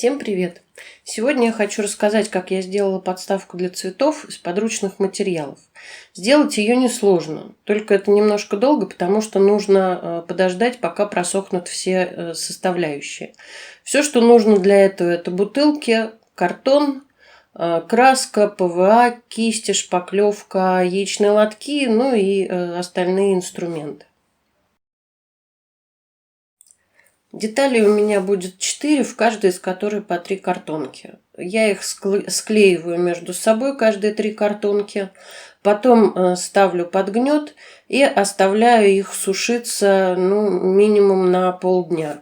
Всем привет! Сегодня я хочу рассказать, как я сделала подставку для цветов из подручных материалов. Сделать ее несложно, только это немножко долго, потому что нужно подождать, пока просохнут все составляющие. Все, что нужно для этого, это бутылки, картон, краска, ПВА, кисти, шпаклевка, яичные лотки, ну и остальные инструменты. Деталей у меня будет 4, в каждой из которых по 3 картонки. Я их склеиваю между собой, каждые 3 картонки. Потом ставлю под гнет и оставляю их сушиться минимум на полдня.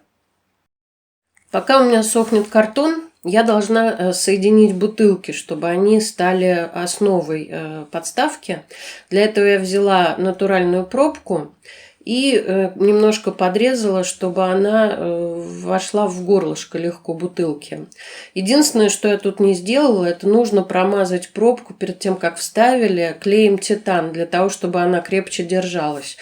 Пока у меня сохнет картон, я должна соединить бутылки, чтобы они стали основой подставки. Для этого я взяла натуральную пробку и немножко подрезала, чтобы она вошла в горлышко легко бутылки. Единственное, что я тут не сделала, это нужно промазать пробку перед тем, как вставили, клеем титан, для того, чтобы она крепче держалась.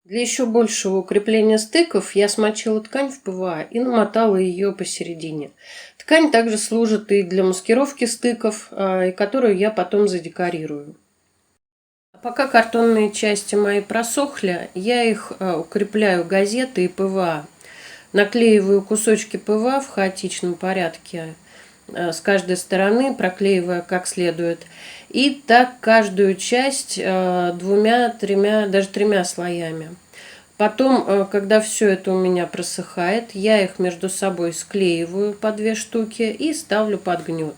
Для еще большего укрепления стыков я смочила ткань в ПВА и намотала ее посередине. Ткань также служит и для маскировки стыков, и которую я потом задекорирую. Пока картонные части мои просохли, я их укрепляю газетой и ПВА. Наклеиваю кусочки ПВА в хаотичном порядке с каждой стороны, проклеивая как следует. И так каждую часть двумя, тремя, даже 3 слоями. Потом, когда все это у меня просыхает, я их между собой склеиваю по 2 штуки и ставлю под гнет.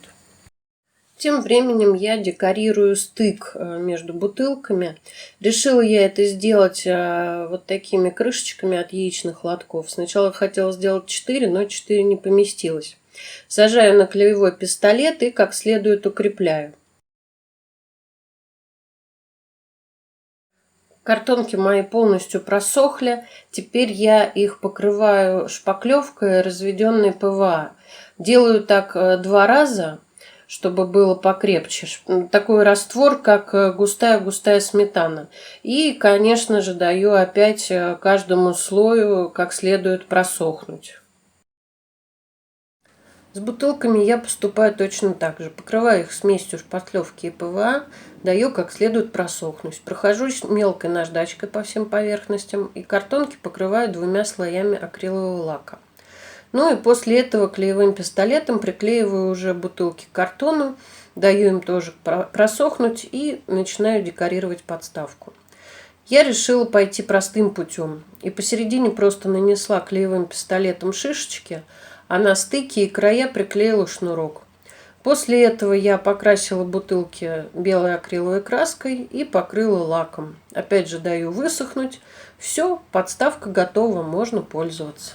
Тем временем я декорирую стык между бутылками. Решила я это сделать вот такими крышечками от яичных лотков. Сначала хотела сделать 4, но 4 не поместилось. Сажаю на клеевой пистолет и как следует укрепляю. Картонки мои полностью просохли. Теперь я их покрываю шпаклевкой, разведенной ПВА. Делаю так 2 раза, чтобы было покрепче. Такой раствор, как густая-густая сметана. И, конечно же, даю опять каждому слою как следует просохнуть. С бутылками я поступаю точно так же. Покрываю их смесью шпаклевки и ПВА, даю как следует просохнуть. Прохожусь мелкой наждачкой по всем поверхностям и картонки покрываю 2 слоями акрилового лака. Ну и после этого клеевым пистолетом приклеиваю уже бутылки к картону, даю им тоже просохнуть и начинаю декорировать подставку. Я решила пойти простым путем и посередине просто нанесла клеевым пистолетом шишечки, а на стыке и края приклеила шнурок. После этого я покрасила бутылки белой акриловой краской и покрыла лаком. Опять же даю высохнуть. Все, подставка готова, можно пользоваться.